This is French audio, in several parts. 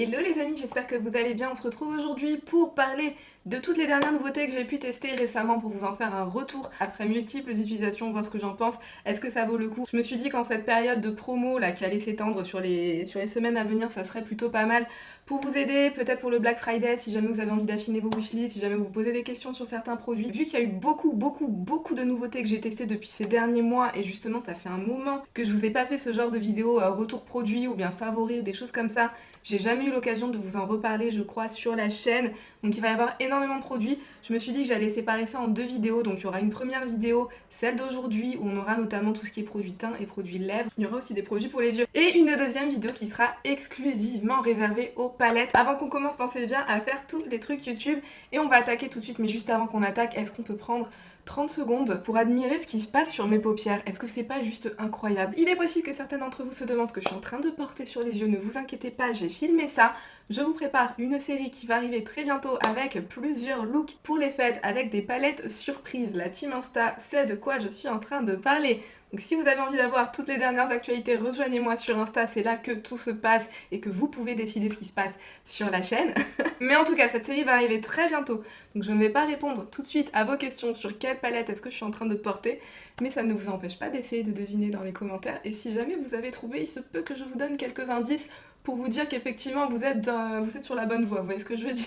Hello les amis, j'espère que vous allez bien. On se retrouve aujourd'hui pour parler de toutes les dernières nouveautés que j'ai pu tester récemment pour vous en faire un retour après multiples utilisations, voir ce que j'en pense. Est-ce que ça vaut le coup? Je me suis dit qu'en cette période de promo là qui allait s'étendre sur les semaines à venir, ça serait plutôt pas mal pour vous aider, peut-être pour le Black Friday, si jamais vous avez envie d'affiner vos wishlists, si jamais vous posez des questions sur certains produits. Vu qu'il y a eu beaucoup de nouveautés que j'ai testées depuis ces derniers mois, et justement ça fait un moment que je vous ai pas fait ce genre de vidéo retour produit ou bien favori ou des choses comme ça. J'ai jamais eu l'occasion de vous en reparler, je crois, sur la chaîne. Donc il va y avoir énormément de produits. Je me suis dit que j'allais séparer ça en deux vidéos. Donc il y aura une première vidéo, celle d'aujourd'hui, où on aura notamment tout ce qui est produits teint et produits lèvres. Il y aura aussi des produits pour les yeux. Et une deuxième vidéo qui sera exclusivement réservée aux palettes. Avant qu'on commence, pensez bien à faire tous les trucs YouTube. Et on va attaquer tout de suite. Mais juste avant qu'on attaque, est-ce qu'on peut prendre 30 secondes pour admirer ce qui se passe sur mes paupières? Est-ce que c'est pas juste incroyable? Il est possible que certains d'entre vous se demandent ce que je suis en train de porter sur les yeux. Ne vous inquiétez pas, j'ai filmé ça. Je vous prépare une série qui va arriver très bientôt avec plusieurs looks pour les fêtes, avec des palettes surprises. La team Insta sait de quoi je suis en train de parler. Donc si vous avez envie d'avoir toutes les dernières actualités, rejoignez-moi sur Insta, c'est là que tout se passe et que vous pouvez décider ce qui se passe sur la chaîne. Mais en tout cas, cette série va arriver très bientôt, donc je ne vais pas répondre tout de suite à vos questions sur quelle palette est-ce que je suis en train de porter, mais ça ne vous empêche pas d'essayer de deviner dans les commentaires, et si jamais vous avez trouvé, il se peut que je vous donne quelques indices pour vous dire qu'effectivement vous êtes sur la bonne voie, vous voyez ce que je veux dire?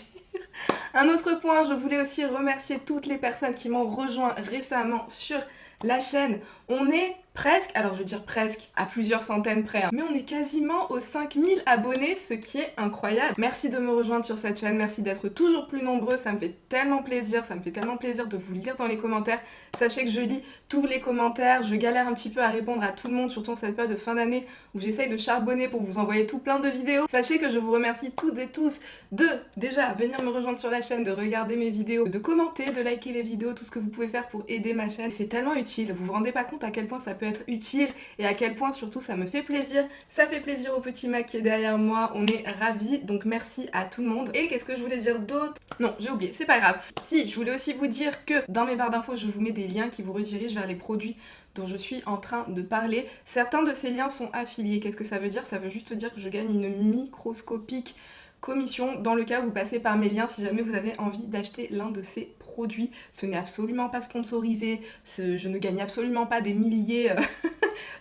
Un autre point, je voulais aussi remercier toutes les personnes qui m'ont rejoint récemment sur la chaîne. On est presque, alors je veux dire presque, à plusieurs centaines près, hein, mais on est quasiment aux 5000 abonnés, ce qui est incroyable. Merci de me rejoindre sur cette chaîne, merci d'être toujours plus nombreux, ça me fait tellement plaisir, ça me fait tellement plaisir de vous lire dans les commentaires. Sachez que je lis tous les commentaires, je galère un petit peu à répondre à tout le monde, surtout en cette période de fin d'année où j'essaye de charbonner pour vous envoyer tout plein de vidéos. Sachez que je vous remercie toutes et tous de déjà venir me rejoindre sur la chaîne, de regarder mes vidéos, de commenter, de liker les vidéos, tout ce que vous pouvez faire pour aider ma chaîne. C'est tellement utile, vous vous rendez pas compte à quel point ça peut être utile et à quel point surtout ça me fait plaisir. Ça fait plaisir au petit Mac qui est derrière moi, on est ravis, donc merci à tout le monde. Et qu'est-ce que je voulais dire d'autre? Non, j'ai oublié, c'est pas grave. Si, je voulais aussi vous dire que dans mes barres d'infos, je vous mets des liens qui vous redirigent vers les produits dont je suis en train de parler. Certains de ces liens sont affiliés. Qu'est-ce que ça veut dire? Ça veut juste dire que je gagne une microscopique commission dans le cas où vous passez par mes liens si jamais vous avez envie d'acheter l'un de ces produits. Ce n'est absolument pas sponsorisé, je ne gagne absolument pas des milliers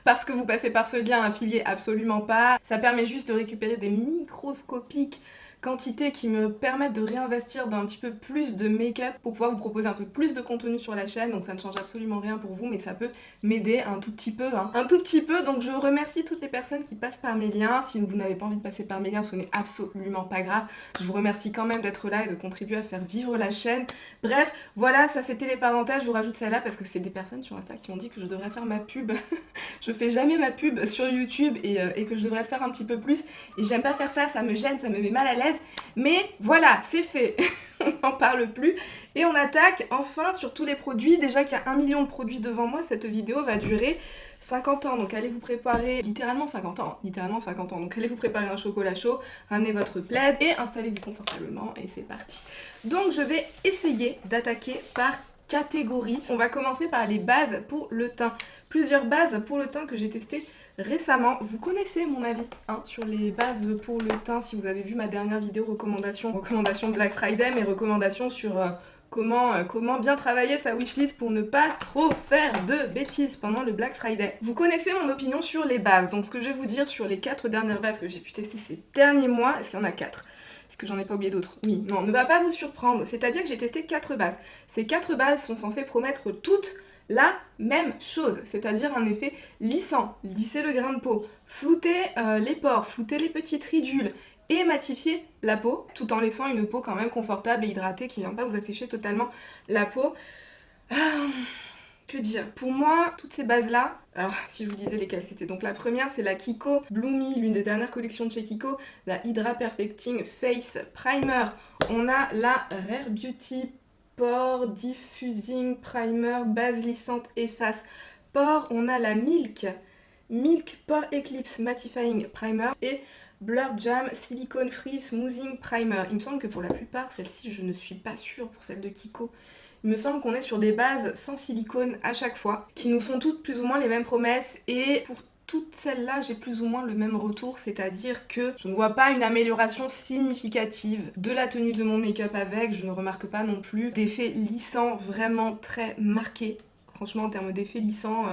parce que vous passez par ce lien affilié, absolument pas. Ça permet juste de récupérer des microscopiques quantités qui me permettent de réinvestir dans un petit peu plus de make-up pour pouvoir vous proposer un peu plus de contenu sur la chaîne, donc ça ne change absolument rien pour vous, mais ça peut m'aider un tout petit peu, hein. Un tout petit peu, donc je remercie toutes les personnes qui passent par mes liens. Si vous n'avez pas envie de passer par mes liens, ce n'est absolument pas grave. Je vous remercie quand même d'être là et de contribuer à faire vivre la chaîne. Bref, voilà, ça c'était les parenthèses, je vous rajoute celle-là parce que c'est des personnes sur Insta qui m'ont dit que je devrais faire ma pub. Je fais jamais ma pub sur YouTube et que je devrais le faire un petit peu plus, et j'aime pas faire ça, ça me gêne, ça me met mal à l'aise. Mais voilà, c'est fait, on n'en parle plus. Et on attaque enfin sur tous les produits. Déjà qu'il y a 1 million de produits devant moi, cette vidéo va durer 50 ans. Donc allez vous préparer, littéralement 50 ans, littéralement 50 ans. Donc allez vous préparer un chocolat chaud, ramenez votre plaid et installez-vous confortablement et c'est parti. Donc je vais essayer d'attaquer par catégorie. On va commencer par les bases pour le teint. Plusieurs bases pour le teint que j'ai testées récemment. Vous connaissez mon avis hein, sur les bases pour le teint si vous avez vu ma dernière vidéo recommandation Black Friday, mes recommandations sur comment bien travailler sa wishlist pour ne pas trop faire de bêtises pendant le Black Friday. Vous connaissez mon opinion sur les bases, donc ce que je vais vous dire sur les 4 dernières bases que j'ai pu tester ces derniers mois, est-ce qu'il y en a 4? Est-ce que j'en ai pas oublié d'autres? Oui, non, ne va pas vous surprendre, c'est-à-dire que j'ai testé 4 bases. Ces 4 bases sont censées promettre toutes la même chose, c'est-à-dire un effet lissant, lisser le grain de peau, flouter les pores, flouter les petites ridules et matifier la peau, tout en laissant une peau quand même confortable et hydratée qui ne vient pas vous assécher totalement la peau. Que dire? Pour moi, toutes ces bases-là, alors si je vous disais lesquelles c'était, donc la première c'est la Kiko Bloomy, l'une des dernières collections de chez Kiko, la Hydra Perfecting Face Primer. On a la Rare Beauty Pore Diffusing Primer, base lissante efface pore. On a la Milk Pore Eclipse Mattifying Primer et Blur Jam Silicone Free Smoothing Primer. Il me semble que pour la plupart, celle-ci, je ne suis pas sûre pour celle de Kiko. Il me semble qu'on est sur des bases sans silicone à chaque fois, qui nous font toutes plus ou moins les mêmes promesses, et pour toutes celles-là, j'ai plus ou moins le même retour, c'est-à-dire que je ne vois pas une amélioration significative de la tenue de mon make-up avec, je ne remarque pas non plus d'effets lissants vraiment très marqués. Franchement, en termes d'effets lissants...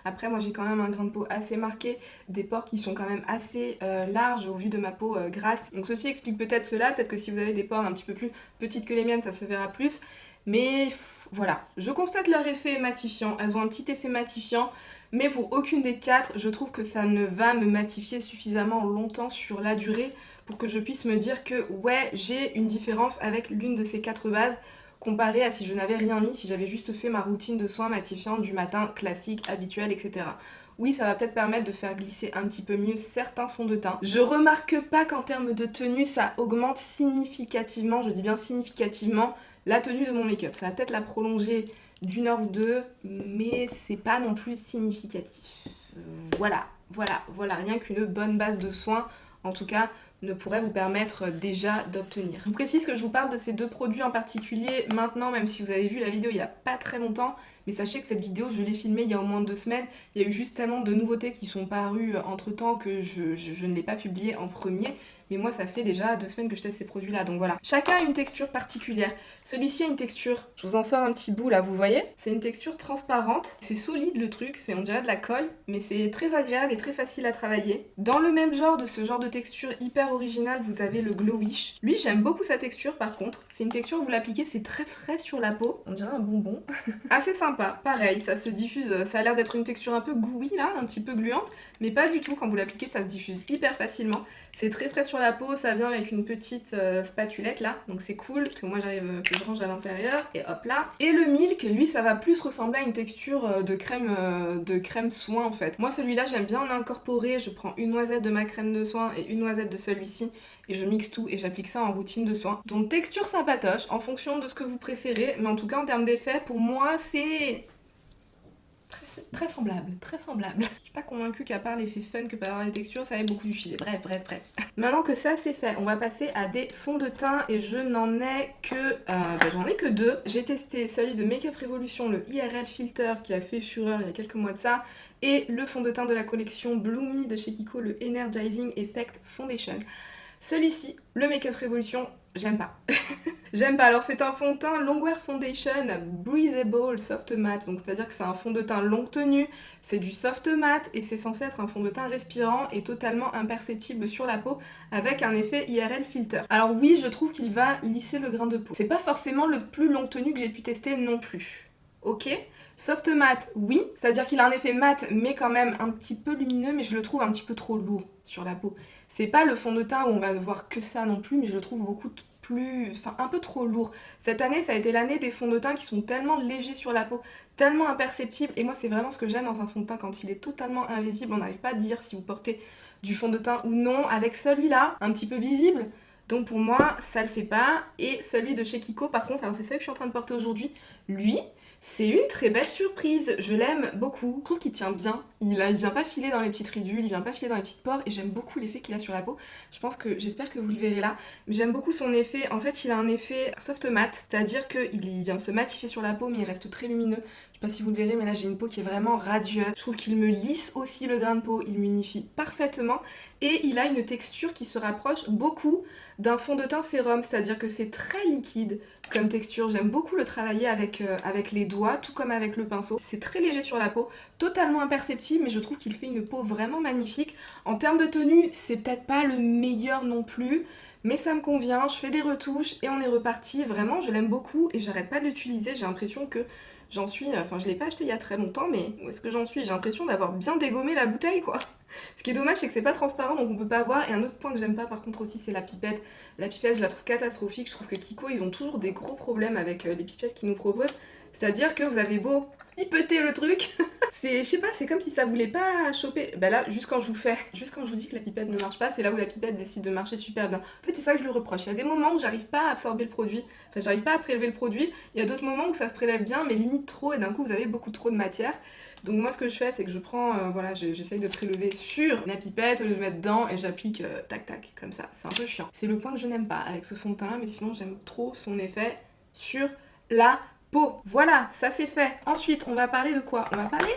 Après, moi j'ai quand même un grain de peau assez marqué, des pores qui sont quand même assez larges au vu de ma peau grasse. Donc ceci explique peut-être cela, peut-être que si vous avez des pores un petit peu plus petites que les miennes, ça se verra plus. Mais voilà, je constate leur effet matifiant, elles ont un petit effet matifiant, mais pour aucune des quatre, je trouve que ça ne va me matifier suffisamment longtemps sur la durée pour que je puisse me dire que ouais, j'ai une différence avec l'une de ces quatre bases, comparé à si je n'avais rien mis, si j'avais juste fait ma routine de soins matifiants du matin classique, habituel, etc. Oui, ça va peut-être permettre de faire glisser un petit peu mieux certains fonds de teint. Je remarque pas qu'en termes de tenue, ça augmente significativement, je dis bien significativement, la tenue de mon make-up. Ça va peut-être la prolonger d'une heure ou deux, mais c'est pas non plus significatif. Voilà, rien qu'une bonne base de soins, en tout cas, ne pourrait vous permettre déjà d'obtenir. Je vous précise que je vous parle de ces deux produits en particulier maintenant, même si vous avez vu la vidéo il n'y a pas très longtemps, mais sachez que cette vidéo, je l'ai filmée il y a au moins 2 semaines. Il y a eu juste tellement de nouveautés qui sont parues entre-temps que je ne l'ai pas publié en premier. Mais moi, ça fait déjà 2 semaines que je teste ces produits-là, donc voilà. Chacun a une texture particulière. Celui-ci a une texture, je vous en sors un petit bout là, vous voyez? C'est une texture transparente. C'est solide le truc, on dirait de la colle, mais c'est très agréable et très facile à travailler. Dans le même genre de ce genre de texture hyper originale, vous avez le Glowish. Lui, j'aime beaucoup sa texture par contre. C'est une texture, vous l'appliquez, c'est très frais sur la peau. On dirait un bonbon. Assez sympa, pareil, ça se diffuse. Ça a l'air d'être une texture un peu gooey là, un petit peu gluante, mais pas du tout. Quand vous l'appliquez, ça se diffuse hyper facilement. C'est très frais sur la peau, ça vient avec une petite spatulette là, donc c'est cool, que moi j'arrive, que je range à l'intérieur, et hop là. Et le Milk, lui, ça va plus ressembler à une texture de crème soin en fait. Moi celui-là, j'aime bien en incorporer, je prends une noisette de ma crème de soin et une noisette de celui-ci, et je mixe tout et j'applique ça en routine de soin. Donc texture sympatoche, en fonction de ce que vous préférez, mais en tout cas en termes d'effet, pour moi c'est... très semblable, très semblable. Je suis pas convaincue qu'à part l'effet fun que peut avoir les textures, ça avait beaucoup du filet. Bref. Maintenant que ça c'est fait, on va passer à des fonds de teint et je n'en ai que... j'en ai que 2. J'ai testé celui de Makeup Revolution, le IRL Filter qui a fait fureur il y a quelques mois de ça, et le fond de teint de la collection Bloomy de chez Kiko, le Energizing Effect Foundation. Celui-ci, le Makeup Revolution, j'aime pas. J'aime pas. Alors c'est un fond de teint Longwear Foundation Breathable Soft Matte, donc c'est-à-dire que c'est un fond de teint longue tenue, c'est du soft matte et c'est censé être un fond de teint respirant et totalement imperceptible sur la peau avec un effet IRL filter. Alors oui, je trouve qu'il va lisser le grain de peau. C'est pas forcément le plus longue tenue que j'ai pu tester non plus. Ok, soft matte, oui, c'est-à-dire qu'il a un effet mat, mais quand même un petit peu lumineux, mais je le trouve un petit peu trop lourd sur la peau. C'est pas le fond de teint où on va ne voir que ça non plus, mais je le trouve beaucoup plus... enfin, un peu trop lourd. Cette année, ça a été l'année des fonds de teint qui sont tellement légers sur la peau, tellement imperceptibles, et moi, c'est vraiment ce que j'aime dans un fond de teint, quand il est totalement invisible, on n'arrive pas à dire si vous portez du fond de teint ou non. Avec celui-là, un petit peu visible, donc pour moi, ça le fait pas. Et celui de chez Kiko, par contre, alors c'est celui que je suis en train de porter aujourd'hui, lui... c'est une très belle surprise, je l'aime beaucoup. Je trouve qu'il tient bien, il vient pas filer dans les petites ridules, il vient pas filer dans les petites pores et j'aime beaucoup l'effet qu'il a sur la peau. J'espère que vous le verrez là, mais j'aime beaucoup son effet. En fait, il a un effet soft matte, c'est-à-dire qu'il vient se matifier sur la peau mais il reste très lumineux. Je sais pas si vous le verrez, mais là j'ai une peau qui est vraiment radieuse. Je trouve qu'il me lisse aussi le grain de peau, il m'unifie parfaitement et il a une texture qui se rapproche beaucoup d'un fond de teint sérum, c'est-à-dire que c'est très liquide comme texture. J'aime beaucoup le travailler avec les doigts, tout comme avec le pinceau. C'est très léger sur la peau, totalement imperceptible, mais je trouve qu'il fait une peau vraiment magnifique. En termes de tenue, c'est peut-être pas le meilleur non plus, mais ça me convient, je fais des retouches et on est reparti. Vraiment, je l'aime beaucoup et j'arrête pas de l'utiliser. J'ai l'impression que j'en suis... Enfin, je l'ai pas acheté il y a très longtemps, mais où est-ce que j'en suis? J'ai l'impression d'avoir bien dégommé la bouteille, quoi. Ce qui est dommage, c'est que c'est pas transparent, donc on peut pas voir. Et un autre point que j'aime pas, par contre, aussi, c'est la pipette. La pipette, je la trouve catastrophique. Je trouve que Kiko, ils ont toujours des gros problèmes avec les pipettes qu'ils nous proposent. C'est-à-dire que vous avez beau pipeter le truc, je sais pas, c'est comme si ça voulait pas choper. Bah là, juste quand je vous dis que la pipette ne marche pas, c'est là où la pipette décide de marcher super bien. En fait, c'est ça que je lui reproche. Il y a des moments où j'arrive pas à absorber le produit, enfin, j'arrive pas à prélever le produit. Il y a d'autres moments où ça se prélève bien, mais limite trop, et d'un coup, vous avez beaucoup trop de matière. Donc moi, ce que je fais, c'est que je prends, j'essaye de prélever sur la pipette, au lieu de mettre dedans, et j'applique tac tac, comme ça. C'est un peu chiant. C'est le point que je n'aime pas avec ce fond de teint là, mais sinon, j'aime trop son effet sur la peau. Voilà, ça c'est fait. Ensuite, on va parler de quoi? On va parler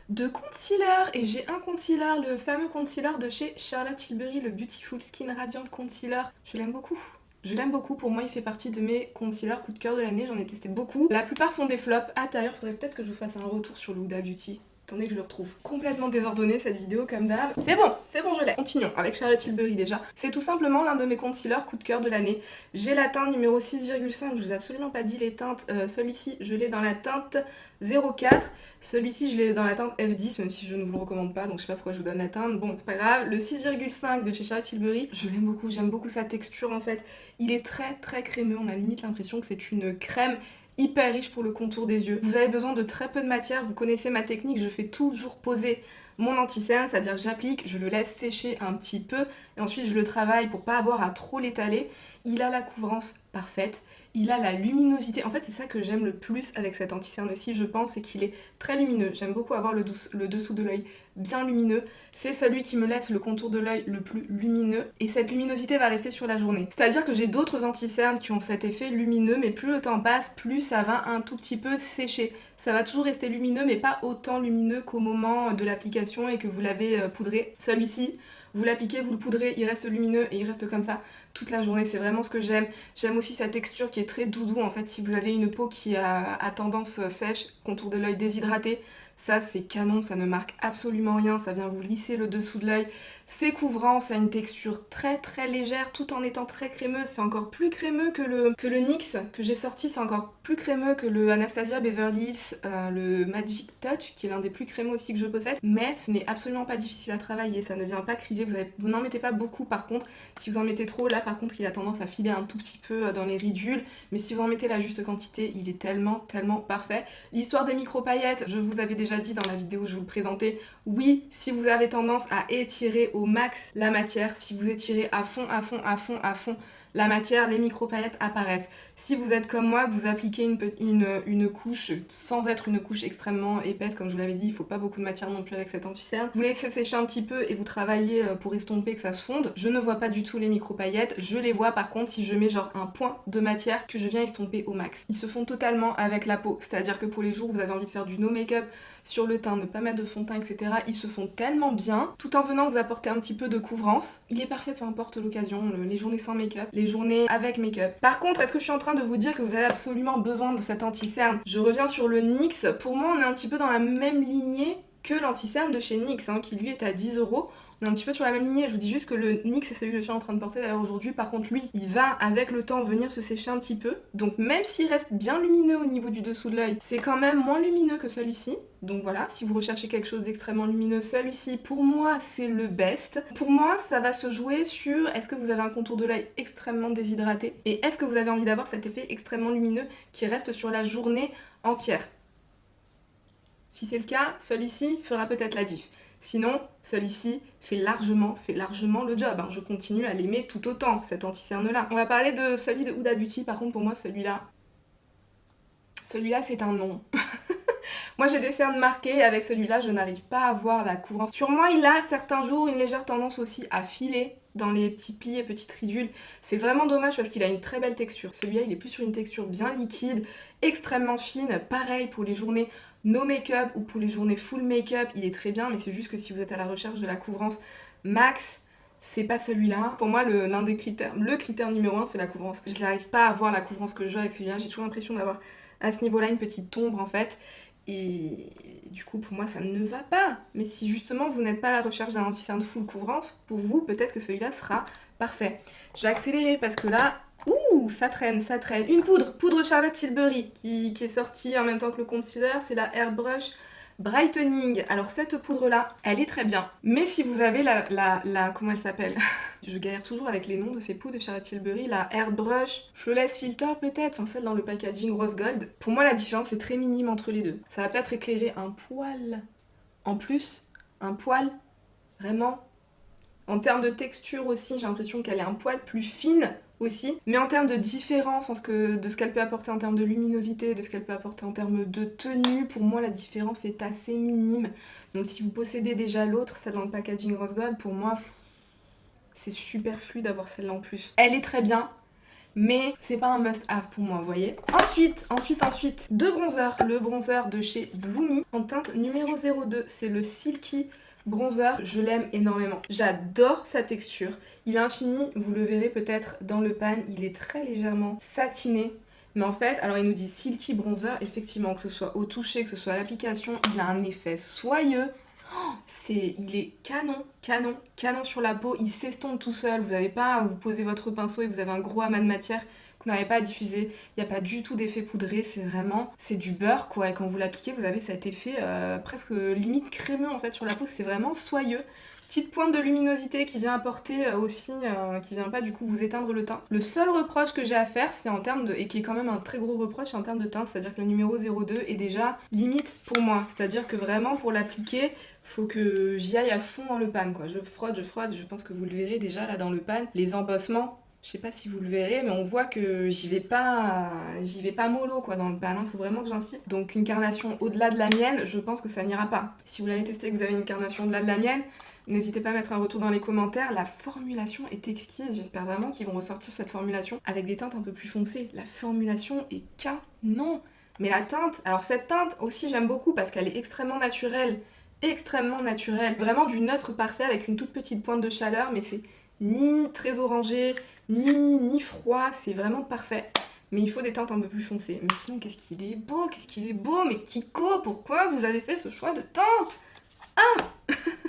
de concealer. Et j'ai un concealer, le fameux concealer de chez Charlotte Tilbury, le Beautiful Skin Radiant Concealer. Je l'aime beaucoup. Je l'aime beaucoup, pour moi il fait partie de mes concealers coup de cœur de l'année, j'en ai testé beaucoup. La plupart sont des flops. Ah d'ailleurs, faudrait peut-être que je vous fasse un retour sur le Huda Beauty. Attendez que je le retrouve. Complètement désordonné cette vidéo comme d'hab. C'est bon, je l'ai. Continuons avec Charlotte Tilbury déjà. C'est tout simplement l'un de mes concealers coup de cœur de l'année. J'ai la teinte numéro 6,5, je vous ai absolument pas dit les teintes. Celui-ci, je l'ai dans la teinte 04. Celui-ci, je l'ai dans la teinte F10, même si je ne vous le recommande pas, donc je sais pas pourquoi je vous donne la teinte. Bon, c'est pas grave. Le 6,5 de chez Charlotte Tilbury, je l'aime beaucoup, j'aime beaucoup sa texture en fait. Il est très très crémeux, on a limite l'impression que c'est une crème hyper riche pour le contour des yeux. Vous avez besoin de très peu de matière, vous connaissez ma technique, je fais toujours poser mon anti-cerne, c'est-à-dire que j'applique, je le laisse sécher un petit peu et ensuite je le travaille pour pas avoir à trop l'étaler. Il a la couvrance parfaite, il a la luminosité. En fait, c'est ça que j'aime le plus avec cet anti-cerne-ci, je pense, c'est qu'il est très lumineux. J'aime beaucoup avoir le dessous de l'œil bien lumineux. C'est celui qui me laisse le contour de l'œil le plus lumineux et cette luminosité va rester sur la journée. C'est-à-dire que j'ai d'autres anti-cernes qui ont cet effet lumineux, mais plus le temps passe, plus ça va un tout petit peu sécher. Ça va toujours rester lumineux, mais pas autant lumineux qu'au moment de l'application et que vous l'avez poudré. Celui-ci, vous l'appliquez, vous le poudrez, il reste lumineux et il reste comme ça toute la journée. C'est vraiment ce que j'aime. J'aime aussi sa texture qui est très doudou. En fait, si vous avez une peau qui a tendance sèche, contour de l'œil déshydraté, ça c'est canon, ça ne marque absolument rien, ça vient vous lisser le dessous de l'œil. C'est couvrant, ça a une texture très très légère tout en étant très crémeuse. C'est encore plus crémeux que le NYX que j'ai sorti, c'est encore plus crémeux que le Anastasia Beverly Hills, le Magic Touch, qui est l'un des plus crémeux aussi que je possède. Mais ce n'est absolument pas difficile à travailler, ça ne vient pas criser, vous n'en mettez pas beaucoup par contre. Si vous en mettez trop, là par contre il a tendance à filer un tout petit peu dans les ridules. Mais si vous en mettez la juste quantité, il est tellement parfait. L'histoire des micro-paillettes, je vous avais déjà dit dans la vidéo où je vous le présentais, oui, si vous avez tendance à étirer au max la matière, si vous étirez à fond la matière, les micro-paillettes apparaissent. Si vous êtes comme moi, que vous appliquez une couche sans être une couche extrêmement épaisse, comme je vous l'avais dit, il faut pas beaucoup de matière non plus avec cet anti-cerne. Vous laissez sécher un petit peu et vous travaillez pour estomper que ça se fonde. Je ne vois pas du tout les micro-paillettes, je les vois par contre si je mets genre un point de matière que je viens estomper au max. Ils se font totalement avec la peau, c'est-à-dire que pour les jours où vous avez envie de faire du no make-up sur le teint, ne pas mettre de fond de teint, etc., ils se font tellement bien, tout en venant vous apporter un petit peu de couvrance. Il est parfait peu importe l'occasion, les journées sans make-up, les journées avec make-up. Par contre, est-ce que je suis en train de vous dire que vous avez absolument besoin de cet anti-cerne? Je reviens sur le NYX, pour moi on est un petit peu dans la même lignée que l'anti-cerne de chez NYX, qui lui est à 10€. On est un petit peu sur la même lignée, je vous dis juste que le NYX c'est celui que je suis en train de porter d'ailleurs aujourd'hui, par contre lui il va avec le temps venir se sécher un petit peu, donc même s'il reste bien lumineux au niveau du dessous de l'œil, c'est quand même moins lumineux que celui-ci. Donc voilà, si vous recherchez quelque chose d'extrêmement lumineux, celui-ci pour moi c'est le best. Pour moi ça va se jouer sur est-ce que vous avez un contour de l'œil extrêmement déshydraté et est-ce que vous avez envie d'avoir cet effet extrêmement lumineux qui reste sur la journée entière. Si c'est le cas, celui-ci fera peut-être la diff. Sinon, celui-ci fait largement le job. Je continue à l'aimer tout autant, cet anti-cerne-là. On va parler de celui de Huda Beauty. Par contre, pour moi, celui-là, c'est un non. Moi, j'ai des cernes marquées. Avec celui-là, je n'arrive pas à voir la couvrance. Sur moi, il a certains jours une légère tendance aussi à filer dans les petits plis et petites ridules. C'est vraiment dommage parce qu'il a une très belle texture. Celui-là, il est plus sur une texture bien liquide, extrêmement fine. Pareil pour les journées no make-up ou pour les journées full make-up, il est très bien, mais c'est juste que si vous êtes à la recherche de la couvrance max, c'est pas celui-là. Pour moi, l'un des critères, le critère numéro 1, c'est la couvrance. Je n'arrive pas à avoir la couvrance que je veux avec celui-là. J'ai toujours l'impression d'avoir à ce niveau-là une petite ombre en fait. Et du coup, pour moi, ça ne va pas. Mais si justement vous n'êtes pas à la recherche d'un anti-cerne full couvrance, pour vous, peut-être que celui-là sera parfait. Je vais accélérer parce que là, ouh, ça traîne. Une poudre Charlotte Tilbury qui est sortie en même temps que le concealer, c'est la Airbrush Brightening. Alors cette poudre-là, elle est très bien. Mais si vous avez la comment elle s'appelle? Je galère toujours avec les noms de ces poudres de Charlotte Tilbury. La Airbrush Flawless Filter peut-être, celle dans le packaging rose gold. Pour moi, la différence est très minime entre les deux. Ça va peut-être éclairer un poil. En plus, un poil, vraiment. En termes de texture aussi, j'ai l'impression qu'elle est un poil plus fine aussi, mais en termes de différence de ce qu'elle peut apporter en termes de luminosité, de ce qu'elle peut apporter en termes de tenue, pour moi la différence est assez minime. Donc si vous possédez déjà l'autre, celle dans le packaging rose gold, pour moi c'est superflu d'avoir celle-là en plus. Elle est très bien, mais c'est pas un must-have pour moi, vous voyez. Ensuite, deux bronzers. Le bronzer de chez Bloomy en teinte numéro 02, c'est le Silky bronzer, je l'aime énormément. J'adore sa texture. Il est infini, vous le verrez peut-être dans le pan, il est très légèrement satiné. Mais en fait, alors il nous dit Silky bronzer, effectivement, que ce soit au toucher, que ce soit à l'application, il a un effet soyeux. Il est canon sur la peau, il s'estompe tout seul, vous n'avez pas à vous poser votre pinceau et vous avez un gros amas de matière que vous n'arrivez pas à diffuser, il n'y a pas du tout d'effet poudré, c'est du beurre quoi, et quand vous l'appliquez vous avez cet effet presque limite crémeux en fait sur la peau, c'est vraiment soyeux. Petite pointe de luminosité qui vient apporter aussi, qui vient pas du coup vous éteindre le teint. Le seul reproche que j'ai à faire, c'est en termes de, et qui est quand même un très gros reproche, c'est en termes de teint, c'est-à-dire que la numéro 02 est déjà limite pour moi. C'est-à-dire que vraiment pour l'appliquer, faut que j'y aille à fond dans le pan quoi. Je frotte, je pense que vous le verrez déjà là dans le pan. Les embossements, je sais pas si vous le verrez, mais on voit que j'y vais pas mollo quoi dans le pan, faut vraiment que j'insiste. Donc une carnation au-delà de la mienne, je pense que ça n'ira pas. Si vous l'avez testé et que vous avez une carnation au-delà de la mienne, n'hésitez pas à mettre un retour dans les commentaires, la formulation est exquise, j'espère vraiment qu'ils vont ressortir cette formulation avec des teintes un peu plus foncées. La formulation est canon. Mais la teinte, alors cette teinte aussi j'aime beaucoup parce qu'elle est extrêmement naturelle, vraiment du neutre parfait avec une toute petite pointe de chaleur, mais c'est ni très orangé, ni froid, c'est vraiment parfait. Mais il faut des teintes un peu plus foncées. Mais sinon, qu'est-ce qu'il est beau, mais Kiko, pourquoi vous avez fait ce choix de teinte ?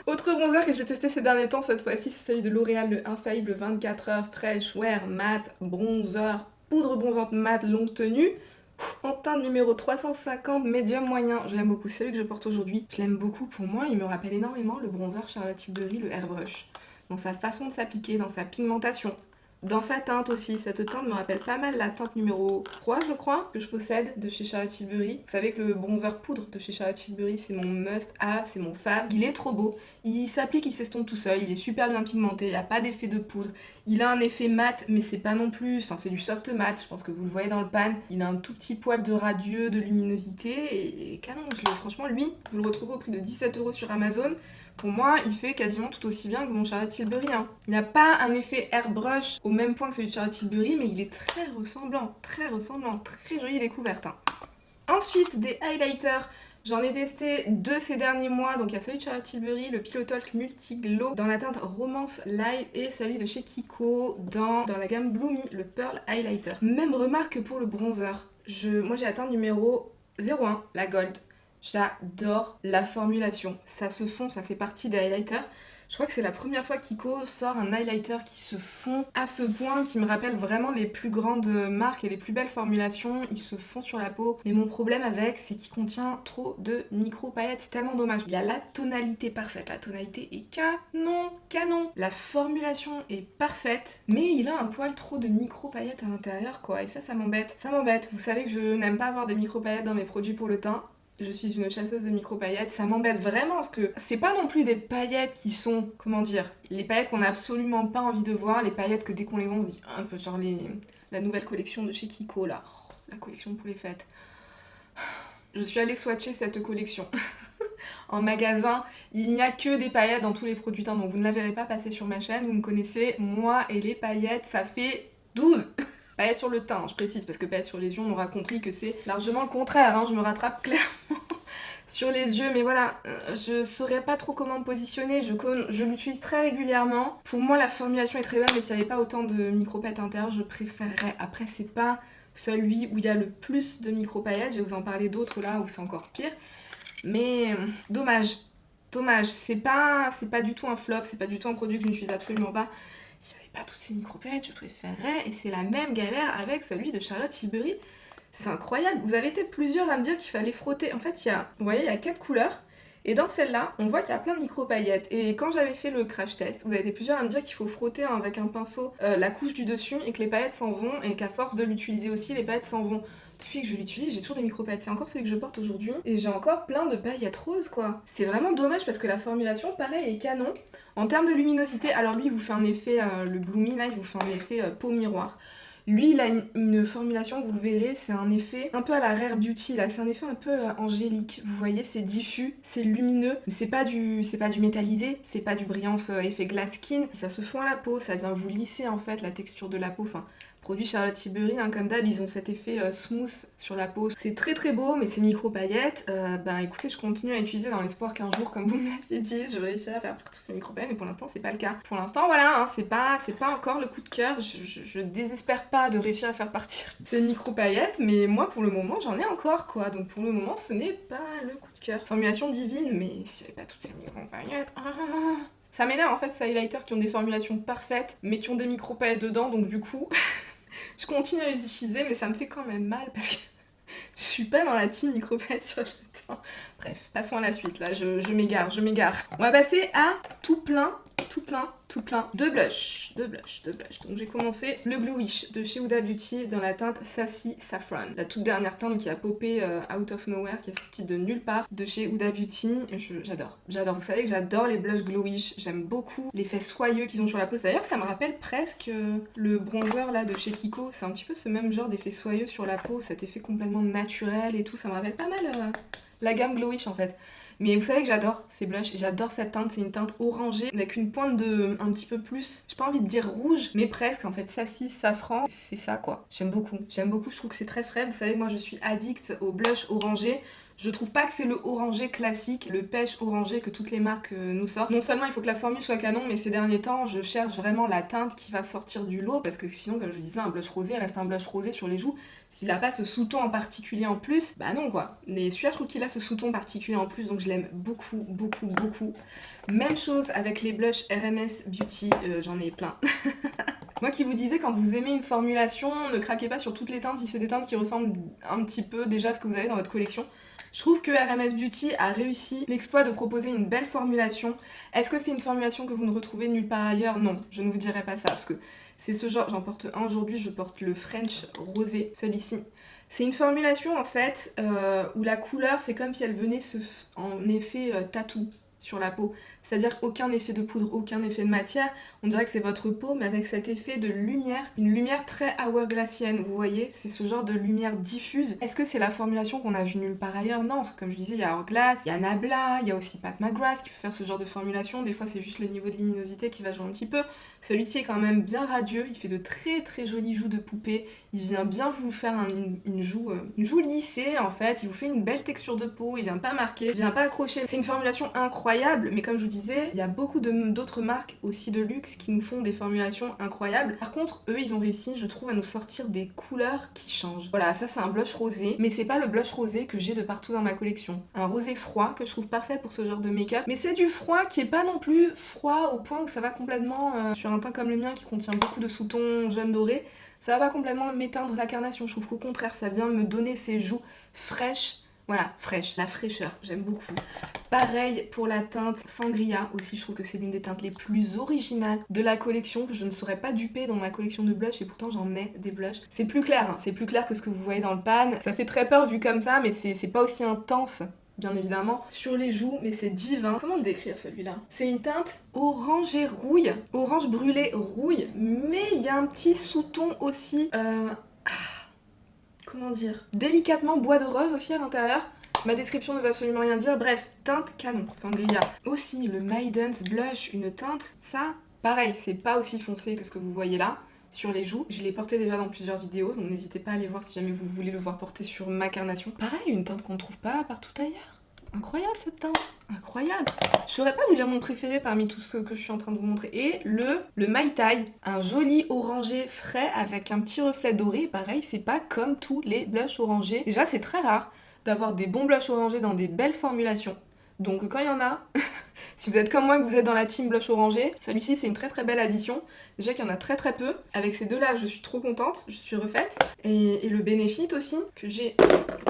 Autre bronzer que j'ai testé ces derniers temps, cette fois-ci, c'est celui de L'Oréal, le Infaillible 24 heures Fresh Wear Matte Bronzer, poudre bronzante matte longue tenue, en teinte numéro 350, médium moyen. Je l'aime beaucoup, c'est celui que je porte aujourd'hui. Je l'aime beaucoup, pour moi, il me rappelle énormément le bronzer Charlotte Tilbury, le Airbrush. Dans sa façon de s'appliquer, dans sa pigmentation. Dans sa teinte aussi, cette teinte me rappelle pas mal la teinte numéro 3 je crois, que je possède de chez Charlotte Tilbury. Vous savez que le bronzer poudre de chez Charlotte Tilbury c'est mon must have, c'est mon fave. Il est trop beau, il s'applique, il s'estompe tout seul, il est super bien pigmenté, il n'y a pas d'effet de poudre. Il a un effet mat mais c'est pas non plus, enfin c'est du soft mat, je pense que vous le voyez dans le pan. Il a un tout petit poil de radieux, de luminosité et canon, franchement lui, vous le retrouvez au prix de 17€ sur Amazon. Pour moi, il fait quasiment tout aussi bien que mon Charlotte Tilbury. Il n'a pas un effet airbrush au même point que celui de Charlotte Tilbury, mais il est très ressemblant, très jolie découverte. Ensuite, des highlighters. J'en ai testé 2 ces derniers mois, donc il y a celui de Charlotte Tilbury, le Pillow Talk Multi Glow dans la teinte Romance Light et celui de chez Kiko dans la gamme Bloomy, le Pearl Highlighter. Même remarque que pour le bronzer. Moi j'ai atteint le numéro 01, la Gold. J'adore la formulation, ça se fond, ça fait partie des highlighters. Je crois que c'est la première fois qu'Kiko sort un highlighter qui se fond à ce point, qui me rappelle vraiment les plus grandes marques et les plus belles formulations. Il se fond sur la peau. Mais mon problème avec, c'est qu'il contient trop de micro-paillettes. C'est tellement dommage. Il y a la tonalité parfaite. La tonalité est canon. La formulation est parfaite. Mais il a un poil trop de micro-paillettes à l'intérieur, quoi. Et ça m'embête. Vous savez que je n'aime pas avoir des micro-paillettes dans mes produits pour le teint. Je suis une chasseuse de micro-paillettes, ça m'embête vraiment parce que c'est pas non plus des paillettes qui sont, comment dire, les paillettes qu'on n'a absolument pas envie de voir, les paillettes que dès qu'on les voit on se dit un peu genre la nouvelle collection de chez Kiko là, la collection pour les fêtes. Je suis allée swatcher cette collection. En magasin, il n'y a que des paillettes dans tous les produits teints, donc vous ne la verrez pas passer sur ma chaîne, vous me connaissez, moi et les paillettes, ça fait 12. Paillettes sur le teint, je précise, parce que paillettes sur les yeux, on aura compris que c'est largement le contraire, je me rattrape clairement sur les yeux, mais voilà, je saurais pas trop comment me positionner, je l'utilise très régulièrement. Pour moi, la formulation est très belle, mais s'il n'y avait pas autant de micro-paillettes à l'intérieur, je préférerais. Après, c'est pas celui où il y a le plus de micro-paillettes, je vais vous en parler d'autres là où c'est encore pire, mais dommage, c'est pas du tout un flop, c'est pas du tout un produit que je n'utilise absolument pas. S'il n'y avait pas toutes ces micro-paillettes, je préférerais. Et c'est la même galère avec celui de Charlotte Tilbury. C'est incroyable. Vous avez été plusieurs à me dire qu'il fallait frotter. En fait, vous voyez, il y a 4 couleurs. Et dans celle-là, on voit qu'il y a plein de micro-paillettes. Et quand j'avais fait le crash test, vous avez été plusieurs à me dire qu'il faut frotter avec un pinceau la couche du dessus et que les paillettes s'en vont. Et qu'à force de l'utiliser aussi, les paillettes s'en vont. Depuis que je l'utilise, j'ai toujours des micro-paillettes. C'est encore celui que je porte aujourd'hui. Et j'ai encore plein de paillettes roses, quoi. C'est vraiment dommage parce que la formulation, pareil, est canon. En termes de luminosité, alors lui, il vous fait un effet, le Bloomy, là, il vous fait un effet peau miroir. Lui, il a une formulation, vous le verrez, c'est un effet un peu à la Rare Beauty, là. C'est un effet un peu angélique. Vous voyez, c'est diffus, c'est lumineux. C'est pas du métallisé, c'est pas du brillance effet glass skin. Ça se fond à la peau, ça vient vous lisser, en fait, la texture de la peau. Enfin, Produit Charlotte Tilbury, hein, comme d'hab, ils ont cet effet smooth sur la peau. C'est très très beau, mais ces micro-paillettes, écoutez, je continue à utiliser dans l'espoir qu'un jour, comme vous me l'aviez dit, je réussirai à faire partir ces micro-paillettes, mais pour l'instant, c'est pas le cas. Pour l'instant, voilà, hein, c'est pas encore le coup de cœur, je désespère pas de réussir à faire partir ces micro-paillettes, mais moi, pour le moment, j'en ai encore, quoi. Donc pour le moment, ce n'est pas le coup de cœur. Formulation divine, mais s'il n'y avait pas toutes ces micro-paillettes... Ça m'énerve en fait ces highlighters qui ont des formulations parfaites mais qui ont des micro-paillettes dedans, donc du coup je continue à les utiliser mais ça me fait quand même mal parce que je suis pas dans la team micro-paillettes sur le teint. Bref, passons à la suite, là je m'égare. On va passer à tout plein de blush. Donc j'ai commencé le Glowish de chez Huda Beauty dans la teinte Sassy Saffron. La toute dernière teinte qui a popé out of nowhere, qui est sortie de nulle part de chez Huda Beauty. J'adore. Vous savez que j'adore les blushs Glowish. J'aime beaucoup l'effet soyeux qu'ils ont sur la peau. D'ailleurs, ça me rappelle presque le bronzer là de chez Kiko. C'est un petit peu ce même genre d'effet soyeux sur la peau, cet effet complètement naturel et tout. Ça me rappelle pas mal la gamme Glowish en fait. Mais vous savez que j'adore ces blushs, j'adore cette teinte, c'est une teinte orangée avec une pointe de un petit peu plus, j'ai pas envie de dire rouge, mais presque en fait, Sassy, safran, c'est ça quoi. J'aime beaucoup, je trouve que c'est très frais, vous savez que moi je suis addict au blush orangé. Je trouve pas que c'est le orangé classique, le pêche orangé que toutes les marques nous sortent. Non seulement il faut que la formule soit canon, mais ces derniers temps, je cherche vraiment la teinte qui va sortir du lot, parce que sinon, comme je disais, un blush rosé reste un blush rosé sur les joues. S'il a pas ce sous-ton en particulier en plus, bah non quoi. Mais celui-là, je trouve qu'il a ce sous-ton particulier en plus, donc je l'aime beaucoup. Même chose avec les blushs RMS Beauty, j'en ai plein. Moi qui vous disais, quand vous aimez une formulation, ne craquez pas sur toutes les teintes si c'est des teintes qui ressemblent un petit peu déjà à ce que vous avez dans votre collection. Je trouve que RMS Beauty a réussi l'exploit de proposer une belle formulation. Est-ce que c'est une formulation que vous ne retrouvez nulle part ailleurs? Non, je ne vous dirai pas ça, parce que c'est ce genre, j'en porte un aujourd'hui, je porte le French Rosé, celui-ci. C'est une formulation en fait où la couleur, c'est comme si elle venait en effet tatou sur la peau. C'est-à-dire aucun effet de poudre, aucun effet de matière. On dirait que c'est votre peau, mais avec cet effet de lumière, une lumière très hourglassienne, vous voyez? C'est ce genre de lumière diffuse. Est-ce que c'est la formulation qu'on a vue nulle part ailleurs? Non, parce que comme je disais, il y a Hourglass, il y a Nabla, il y a aussi Pat McGrath qui peut faire ce genre de formulation. Des fois, c'est juste le niveau de luminosité qui va jouer un petit peu. Celui-ci est quand même bien radieux, il fait de très très jolies joues de poupée. Il vient bien vous faire une joue lissée en fait, il vous fait une belle texture de peau, il vient pas marquer, il vient pas accrocher. C'est une formulation incroyable, mais comme je vous disais, il y a beaucoup d'autres marques aussi de luxe qui nous font des formulations incroyables. Par contre, eux, ils ont réussi, je trouve, à nous sortir des couleurs qui changent. Voilà, ça c'est un blush rosé, mais c'est pas le blush rosé que j'ai de partout dans ma collection. Un rosé froid que je trouve parfait pour ce genre de make-up, mais c'est du froid qui est pas non plus froid au point où ça va complètement sur un teint comme le mien qui contient beaucoup de sous-tons jaune doré, ça va pas complètement m'éteindre la carnation. Je trouve qu'au contraire, ça vient me donner ces joues fraîches. Voilà, fraîche, la fraîcheur, j'aime beaucoup. Pareil pour la teinte Sangria aussi, je trouve que c'est l'une des teintes les plus originales de la collection, que je ne saurais pas duper dans ma collection de blush, et pourtant j'en ai des blushs. C'est plus clair, hein, c'est plus clair que ce que vous voyez dans le pan. Ça fait très peur vu comme ça, mais c'est pas aussi intense, bien évidemment, sur les joues, mais c'est divin. Comment le décrire celui-là? C'est une teinte orangée rouille, orange brûlé rouille, mais il y a un petit sous-ton aussi... comment dire, délicatement bois de rose aussi à l'intérieur. Ma description ne veut absolument rien dire. Bref, teinte canon, Sangria. Aussi, le Maiden's Blush, une teinte, ça, pareil, c'est pas aussi foncé que ce que vous voyez là, sur les joues. Je l'ai porté déjà dans plusieurs vidéos, donc n'hésitez pas à aller voir si jamais vous voulez le voir porter sur ma carnation. Pareil, une teinte qu'on ne trouve pas partout ailleurs. Incroyable cette teinte, incroyable. Je saurais pas vous dire mon préféré parmi tout ce que je suis en train de vous montrer. Et le Mai Tai, un joli orangé frais avec un petit reflet doré. Pareil, c'est pas comme tous les blushs orangés. Déjà, c'est très rare d'avoir des bons blushs orangés dans des belles formulations. Donc quand il y en a, si vous êtes comme moi que vous êtes dans la team blush orangé, celui-ci c'est une très très belle addition. Déjà qu'il y en a très très peu. Avec ces deux-là, je suis trop contente, je suis refaite. Et le Benefit aussi, que j'ai,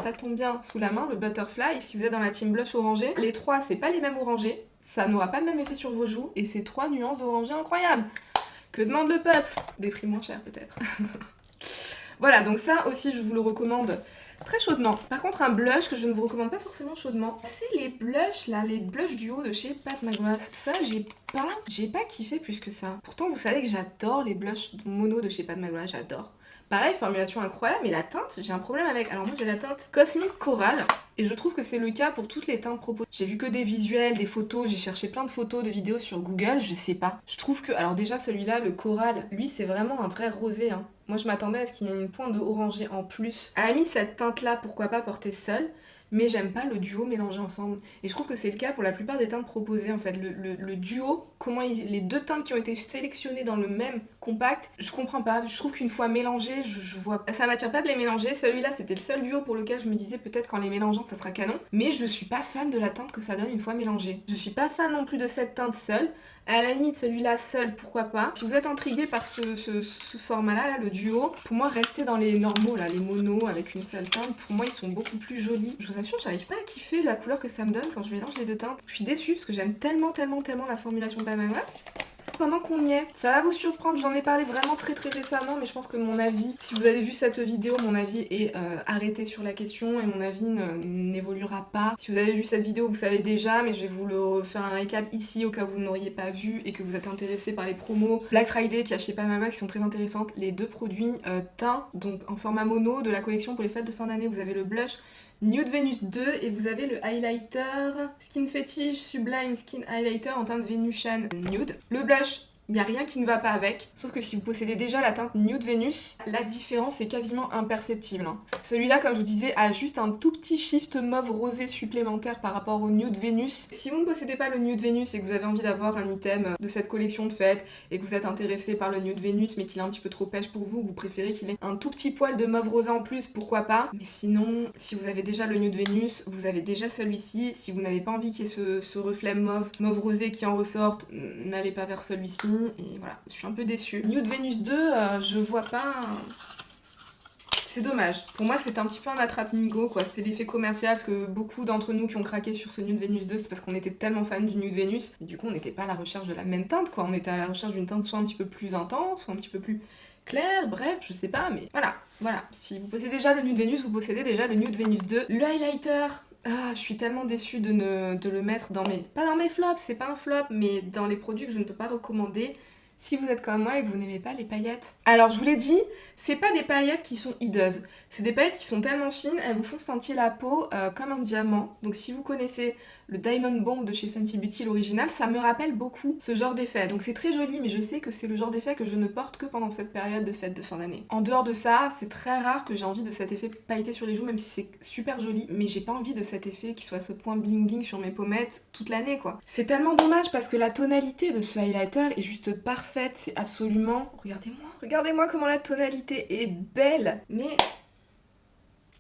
ça tombe bien sous la main, le Butterfly. Si vous êtes dans la team blush orangé, les trois c'est pas les mêmes orangés, ça n'aura pas le même effet sur vos joues, et c'est 3 nuances d'orangé incroyables. Que demande le peuple? Des prix moins chers peut-être. Voilà, donc ça aussi je vous le recommande très chaudement. Par contre, un blush que je ne vous recommande pas forcément chaudement, c'est les blushs là, les blushs duo de chez Pat McGrath. Ça, j'ai pas kiffé plus que ça. Pourtant, vous savez que j'adore les blushs mono de chez Pat McGrath, j'adore. Pareil, formulation incroyable, mais la teinte, j'ai un problème avec. Alors moi j'ai la teinte Cosmic Coral, et je trouve que c'est le cas pour toutes les teintes proposées. J'ai vu que des visuels, des photos, j'ai cherché plein de photos, de vidéos sur Google, je sais pas. Je trouve que, alors déjà celui-là, le coral, lui c'est vraiment un vrai rosé, hein. Moi je m'attendais à ce qu'il y ait une pointe de orangé en plus. À la limite, cette teinte-là, pourquoi pas porter seule, mais j'aime pas le duo mélangé ensemble. Et je trouve que c'est le cas pour la plupart des teintes proposées en fait. Le duo, les deux teintes qui ont été sélectionnées dans le même compact, je comprends pas. Je trouve qu'une fois mélangées, je vois. Ça m'attire pas de les mélanger. Celui-là, c'était le seul duo pour lequel je me disais peut-être qu'en les mélangeant, ça sera canon. Mais je suis pas fan de la teinte que ça donne une fois mélangée. Je suis pas fan non plus de cette teinte seule. À la limite, celui-là seul, pourquoi pas. Si vous êtes intrigué par ce format-là, là, le duo, pour moi, restez dans les normaux, là, les monos avec une seule teinte. Pour moi, ils sont beaucoup plus jolis. Je vous assure, j'arrive pas à kiffer la couleur que ça me donne quand je mélange les deux teintes. Je suis déçue parce que j'aime tellement la formulation Balm Wax. Pendant qu'on y est, ça va vous surprendre, j'en ai parlé vraiment très récemment, mais je pense que mon avis, si vous avez vu cette vidéo, mon avis est arrêté sur la question et mon avis n'évoluera pas. Si vous avez vu cette vidéo, vous savez déjà, mais je vais vous le refaire un récap ici au cas où vous ne l'auriez pas vu et que vous êtes intéressé par les promos Black Friday qu'il y a chez Balm Wax qui sont très intéressantes. Les deux produits teints, donc en format mono de la collection pour les fêtes de fin d'année, vous avez le blush Nude Venus 2 et vous avez le highlighter Skin Fetish Sublime Skin Highlighter en teinte Venusian Nude. Le blush, il n'y a rien qui ne va pas avec, sauf que si vous possédez déjà la teinte Nude Venus, la différence est quasiment imperceptible. Celui-là, comme je vous disais, a juste un tout petit shift mauve rosé supplémentaire par rapport au Nude Venus. Si vous ne possédez pas le Nude Venus et que vous avez envie d'avoir un item de cette collection de fêtes et que vous êtes intéressé par le Nude Venus mais qu'il est un petit peu trop pêche pour vous, que vous préférez qu'il ait un tout petit poil de mauve rosé en plus, pourquoi pas. Mais sinon, si vous avez déjà le Nude Venus, vous avez déjà celui-ci. Si vous n'avez pas envie qu'il y ait ce reflet mauve rosé qui en ressorte, n'allez pas vers celui-ci. Et voilà, je suis un peu déçue. Nude Venus 2, je vois pas. C'est dommage. Pour moi, c'était un petit peu un attrape-nigo, quoi. C'était l'effet commercial, parce que beaucoup d'entre nous qui ont craqué sur ce Nude Venus 2, c'est parce qu'on était tellement fans du Nude Venus. Mais du coup, on n'était pas à la recherche de la même teinte, quoi. On était à la recherche d'une teinte soit un petit peu plus intense, soit un petit peu plus claire, bref, je sais pas, mais voilà. Si vous possédez déjà le Nude Venus, vous possédez déjà le Nude Venus 2. Le highlighter, je suis tellement déçue de le mettre dans mes... Pas dans mes flops, c'est pas un flop, mais dans les produits que je ne peux pas recommander si vous êtes comme moi et que vous n'aimez pas les paillettes. Alors, je vous l'ai dit, c'est pas des paillettes qui sont hideuses. C'est des paillettes qui sont tellement fines, elles vous font sentir la peau comme un diamant. Donc si vous connaissez le Diamond Bomb de chez Fenty Beauty, l'original, ça me rappelle beaucoup ce genre d'effet. Donc c'est très joli, mais je sais que c'est le genre d'effet que je ne porte que pendant cette période de fête de fin d'année. En dehors de ça, c'est très rare que j'ai envie de cet effet pailleté sur les joues, même si c'est super joli, mais j'ai pas envie de cet effet qui soit ce point bling bling sur mes pommettes toute l'année, quoi. C'est tellement dommage parce que la tonalité de ce highlighter est juste parfaite, c'est absolument... Regardez-moi comment la tonalité est belle, mais...